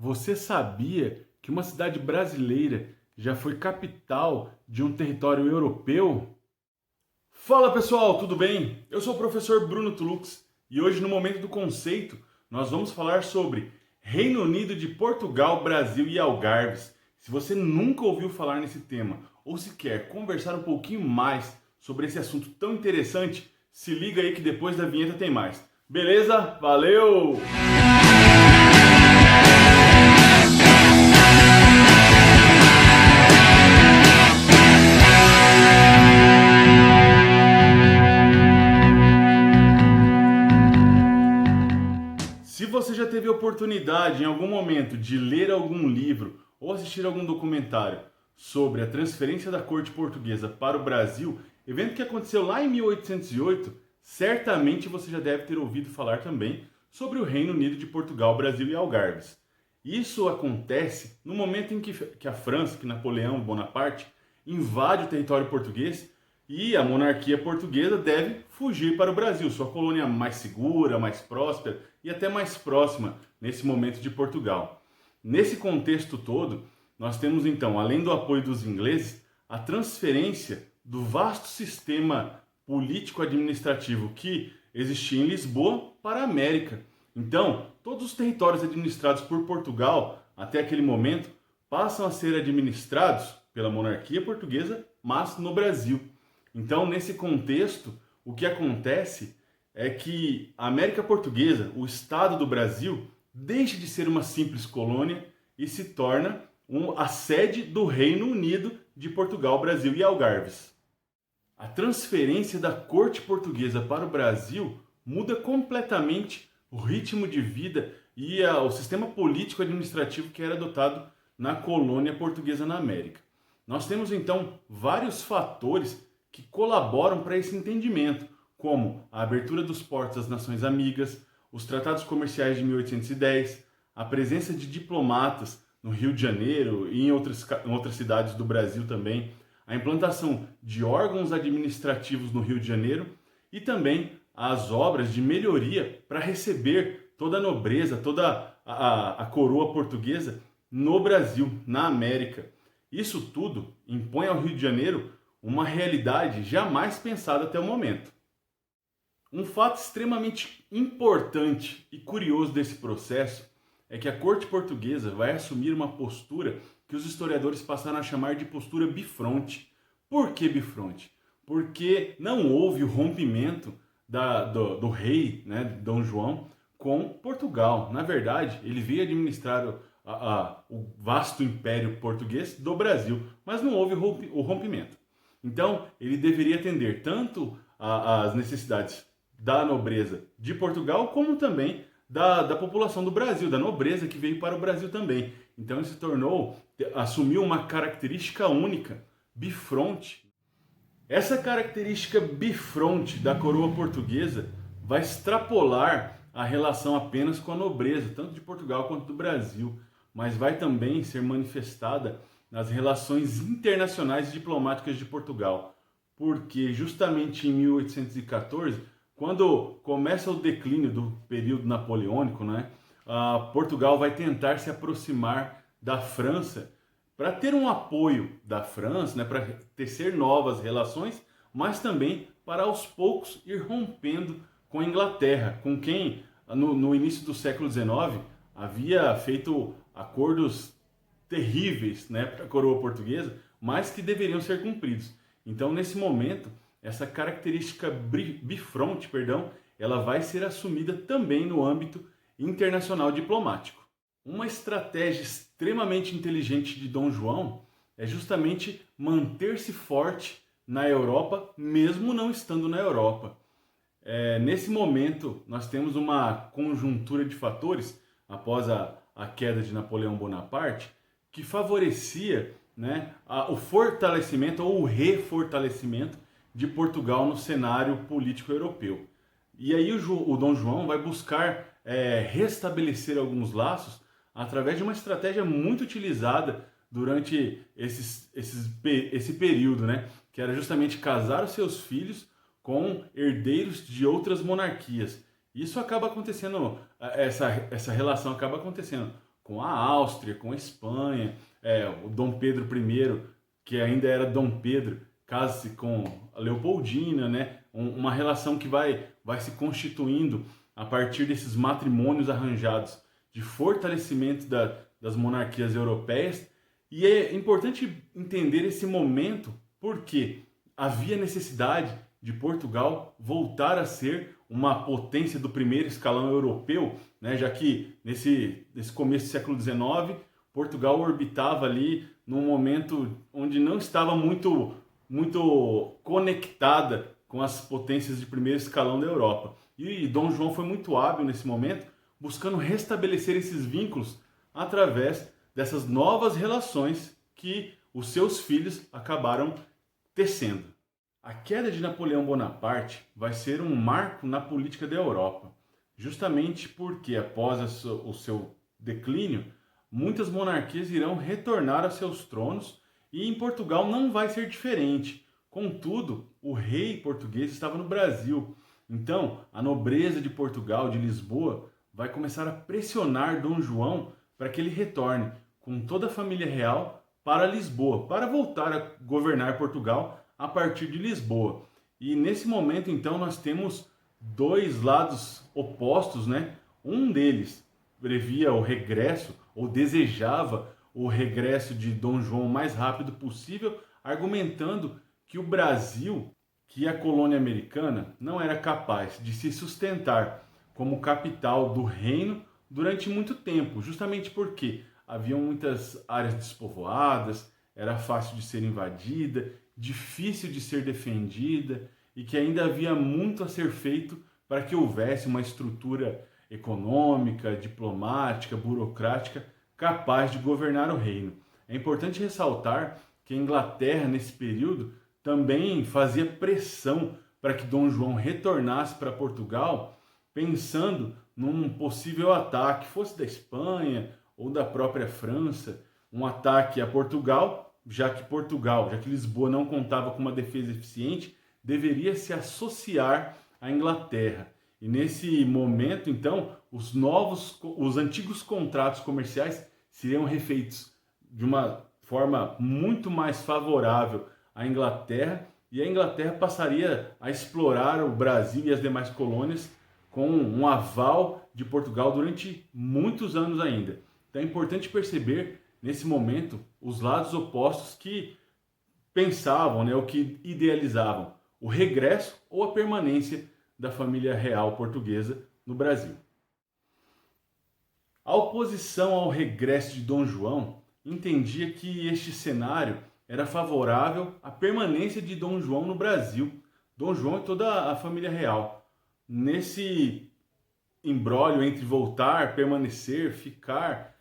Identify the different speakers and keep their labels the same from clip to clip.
Speaker 1: Você sabia que uma cidade brasileira já foi capital de um território europeu? Fala pessoal, tudo bem? Eu sou o professor Bruno Tulux e hoje no Momento do Conceito nós vamos falar sobre Reino Unido de Portugal, Brasil e Algarves. Se você nunca ouviu falar nesse tema ou se quer conversar um pouquinho mais sobre esse assunto tão interessante, se liga aí que depois da vinheta tem mais. Beleza? Valeu! Se você já teve a oportunidade em algum momento de ler algum livro ou assistir algum documentário sobre a transferência da corte portuguesa para o Brasil, evento que aconteceu lá em 1808, certamente você já deve ter ouvido falar também sobre o Reino Unido de Portugal, Brasil e Algarves. Isso acontece no momento em que a França, que Napoleão Bonaparte, invade o território português e a monarquia portuguesa deve fugir para o Brasil, sua colônia mais segura, mais próspera e até mais próxima nesse momento de Portugal. Nesse contexto todo, nós temos então, além do apoio dos ingleses, a transferência do vasto sistema político-administrativo que existia em Lisboa para a América. Então, todos os territórios administrados por Portugal até aquele momento passam a ser administrados pela monarquia portuguesa, mas no Brasil. Então, nesse contexto, o que acontece é que a América Portuguesa, o Estado do Brasil, deixa de ser uma simples colônia e se torna a sede do Reino Unido de Portugal, Brasil e Algarves. A transferência da corte portuguesa para o Brasil muda completamente o ritmo de vida e o sistema político-administrativo que era adotado na colônia portuguesa na América. Nós temos então vários fatores que colaboram para esse entendimento, como a abertura dos portos às nações amigas, os tratados comerciais de 1810, a presença de diplomatas no Rio de Janeiro e em outras cidades do Brasil também, a implantação de órgãos administrativos no Rio de Janeiro e também as obras de melhoria para receber toda a nobreza, toda a coroa portuguesa no Brasil, na América. Isso tudo impõe ao Rio de Janeiro uma realidade jamais pensada até o momento. Um fato extremamente importante e curioso desse processo é que a corte portuguesa vai assumir uma postura que os historiadores passaram a chamar de postura bifronte. Por que bifronte? Porque não houve o rompimento do rei, né, Dom João, com Portugal. Na verdade, ele veio administrar o vasto império português do Brasil, mas não houve o rompimento. Então, ele deveria atender tanto às necessidades da nobreza de Portugal, como também da população do Brasil, da nobreza que veio para o Brasil também. Então, ele assumiu uma característica única, bifronte. Essa característica bifronte da coroa portuguesa vai extrapolar a relação apenas com a nobreza, tanto de Portugal quanto do Brasil, mas vai também ser manifestada nas relações internacionais e diplomáticas de Portugal, porque justamente em 1814, quando começa o declínio do período napoleônico, né, Portugal vai tentar se aproximar da França para ter um apoio da França, né, para tecer novas relações, mas também para aos poucos ir rompendo com a Inglaterra, com quem no início do século XIX havia feito acordos terríveis, né, para a coroa portuguesa, mas que deveriam ser cumpridos. Então, nesse momento, essa característica bifronte, ela vai ser assumida também no âmbito internacional diplomático. Uma estratégia extremamente inteligente de Dom João é justamente manter-se forte na Europa, mesmo não estando na Europa. Nesse momento, nós temos uma conjuntura de fatores, após a queda de Napoleão Bonaparte, que favorecia, né, o fortalecimento ou o refortalecimento de Portugal no cenário político europeu. E aí o Dom João vai buscar restabelecer alguns laços através de uma estratégia muito utilizada durante esse período, né, que era justamente casar os seus filhos com herdeiros de outras monarquias. Isso acaba acontecendo, essa relação acaba acontecendo com a Áustria, com a Espanha, o Dom Pedro I, que ainda era Dom Pedro, casa-se com a Leopoldina, né? Uma relação que vai se constituindo a partir desses matrimônios arranjados de fortalecimento das monarquias europeias. E é importante entender esse momento porque havia necessidade de Portugal voltar a ser uma potência do primeiro escalão europeu, né? Já que nesse começo do século XIX, Portugal orbitava ali num momento onde não estava muito conectada com as potências de primeiro escalão da Europa. E Dom João foi muito hábil nesse momento, buscando restabelecer esses vínculos através dessas novas relações que os seus filhos acabaram tecendo. A queda de Napoleão Bonaparte vai ser um marco na política da Europa, justamente porque após o seu declínio, muitas monarquias irão retornar a seus tronos e em Portugal não vai ser diferente. Contudo, o rei português estava no Brasil. Então, a nobreza de Portugal, de Lisboa, vai começar a pressionar Dom João para que ele retorne com toda a família real para Lisboa, para voltar a governar Portugal a partir de Lisboa. E nesse momento, então, nós temos dois lados opostos, né? Um deles previa o regresso, ou desejava o regresso de Dom João o mais rápido possível, argumentando que o Brasil, que a colônia americana, não era capaz de se sustentar como capital do reino durante muito tempo, justamente porque haviam muitas áreas despovoadas, era fácil de ser invadida, difícil de ser defendida e que ainda havia muito a ser feito para que houvesse uma estrutura econômica, diplomática, burocrática capaz de governar o reino. É importante ressaltar que a Inglaterra, nesse período, também fazia pressão para que Dom João retornasse para Portugal, pensando num possível ataque, fosse da Espanha ou da própria França, um ataque a Portugal, já que Lisboa não contava com uma defesa eficiente, deveria se associar à Inglaterra. E nesse momento, então, os antigos contratos comerciais seriam refeitos de uma forma muito mais favorável à Inglaterra, e a Inglaterra passaria a explorar o Brasil e as demais colônias com um aval de Portugal durante muitos anos ainda. Então é importante perceber, nesse momento, os lados opostos que pensavam, né, ou que idealizavam o regresso ou a permanência da família real portuguesa no Brasil. A oposição ao regresso de Dom João entendia que este cenário era favorável à permanência de Dom João no Brasil, Dom João e toda a família real. Nesse imbróglio entre voltar, permanecer, ficar,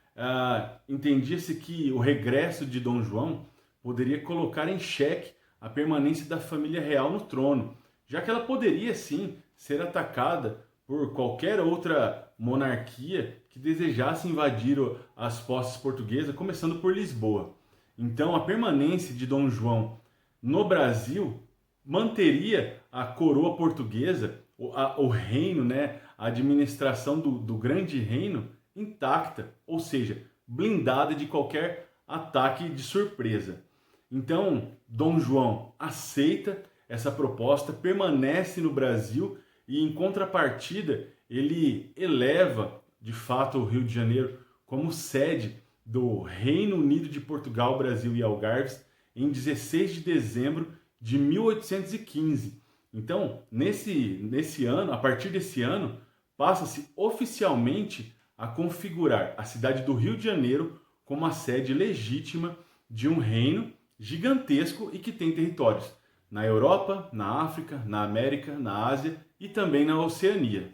Speaker 1: entendia-se que o regresso de Dom João poderia colocar em xeque a permanência da família real no trono, já que ela poderia sim ser atacada por qualquer outra monarquia que desejasse invadir as posses portuguesas, começando por Lisboa. Então, a permanência de Dom João no Brasil manteria a coroa portuguesa, o reino, né, a administração do grande reino intacta, ou seja, blindada de qualquer ataque de surpresa. Então, Dom João aceita essa proposta, permanece no Brasil e, em contrapartida, ele eleva, de fato, o Rio de Janeiro como sede do Reino Unido de Portugal, Brasil e Algarves em 16 de dezembro de 1815. Então, nesse ano, a partir desse ano, passa-se oficialmente a configurar a cidade do Rio de Janeiro como a sede legítima de um reino gigantesco e que tem territórios na Europa, na África, na América, na Ásia e também na Oceania.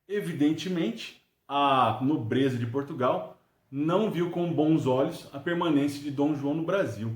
Speaker 1: Evidentemente, a nobreza de Portugal não viu com bons olhos a permanência de Dom João no Brasil.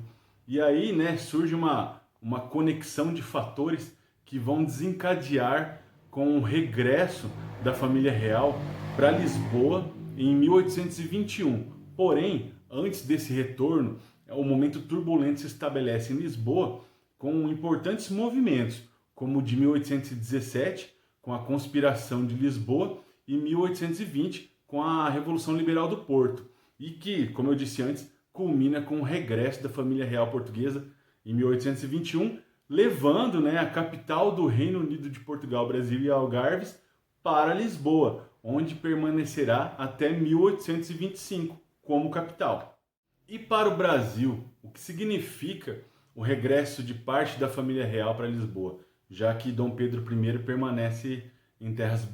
Speaker 1: E aí, né, surge uma conexão de fatores que vão desencadear com o regresso da família real para Lisboa em 1821. Porém, antes desse retorno, o momento turbulento se estabelece em Lisboa com importantes movimentos, como o de 1817, com a conspiração de Lisboa, e 1820, com a Revolução Liberal do Porto e que, como eu disse antes, culmina com o regresso da família real portuguesa em 1821, levando, né, a capital do Reino Unido de Portugal, Brasil e Algarves para Lisboa, onde permanecerá até 1825 como capital. E para o Brasil, o que significa o regresso de parte da família real para Lisboa, já que Dom Pedro I permanece em terras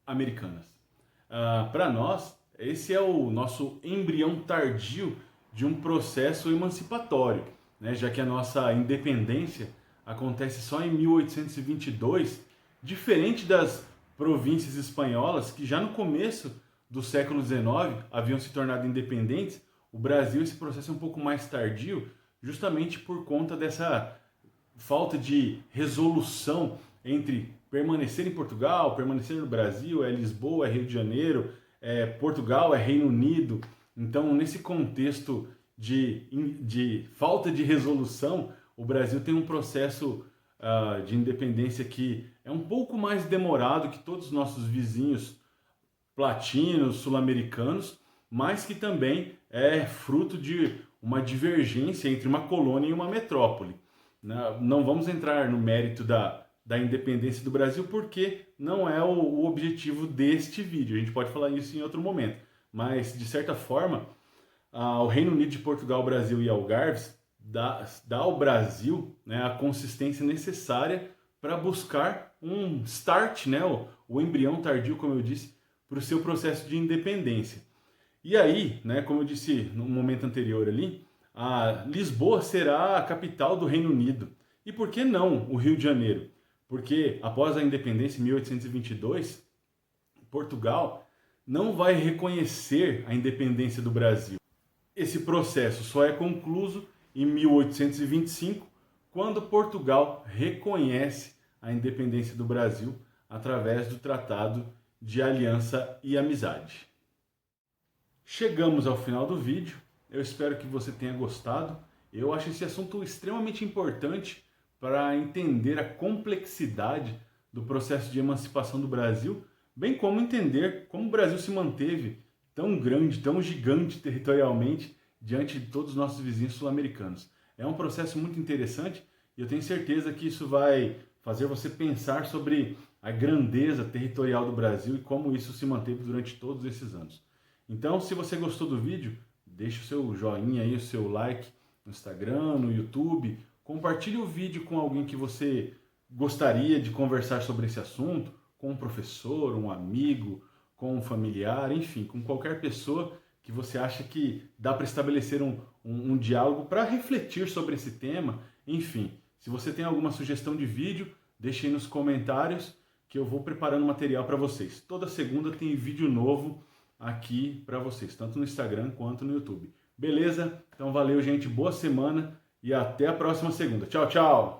Speaker 1: americanas? Para nós, esse é o nosso embrião tardio de um processo emancipatório, né? Já que a nossa independência acontece só em 1822, diferente das províncias espanholas que já no começo do século XIX haviam se tornado independentes. O Brasil, esse processo é um pouco mais tardio, justamente por conta dessa falta de resolução entre permanecer em Portugal, permanecer no Brasil, é Lisboa, é Rio de Janeiro, é Portugal, é Reino Unido. Então, nesse contexto de falta de resolução, o Brasil tem um processo de independência que é um pouco mais demorado que todos os nossos vizinhos latinos, sul-americanos, mas que também é fruto de uma divergência entre uma colônia e uma metrópole. Não vamos entrar no mérito da independência do Brasil, porque não é o objetivo deste vídeo. A gente pode falar isso em outro momento. Mas, de certa forma, o Reino Unido de Portugal, Brasil e Algarves dá ao Brasil, né, a consistência necessária para buscar um start, né, o embrião tardio, como eu disse, para o seu processo de independência. E aí, né, como eu disse no momento anterior ali, a Lisboa será a capital do Reino Unido. E por que não o Rio de Janeiro? Porque após a independência em 1822, Portugal não vai reconhecer a independência do Brasil. Esse processo só é concluído em 1825, quando Portugal reconhece a independência do Brasil através do Tratado de Aliança e Amizade. Chegamos ao final do vídeo, eu espero que você tenha gostado. Eu acho esse assunto extremamente importante para entender a complexidade do processo de emancipação do Brasil, bem como entender como o Brasil se manteve tão grande, tão gigante territorialmente diante de todos os nossos vizinhos sul-americanos. É um processo muito interessante e eu tenho certeza que isso vai fazer você pensar sobre a grandeza territorial do Brasil e como isso se manteve durante todos esses anos. Então, se você gostou do vídeo, deixe o seu joinha aí, o seu like no Instagram, no YouTube, compartilhe o vídeo com alguém que você gostaria de conversar sobre esse assunto, com um professor, um amigo, com um familiar, enfim, com qualquer pessoa que você acha que dá para estabelecer um diálogo para refletir sobre esse tema. Enfim, se você tem alguma sugestão de vídeo, deixe aí nos comentários que eu vou preparando material para vocês. Toda segunda tem vídeo novo aqui para vocês, tanto no Instagram quanto no YouTube. Beleza? Então valeu, gente, boa semana e até a próxima segunda. Tchau, tchau!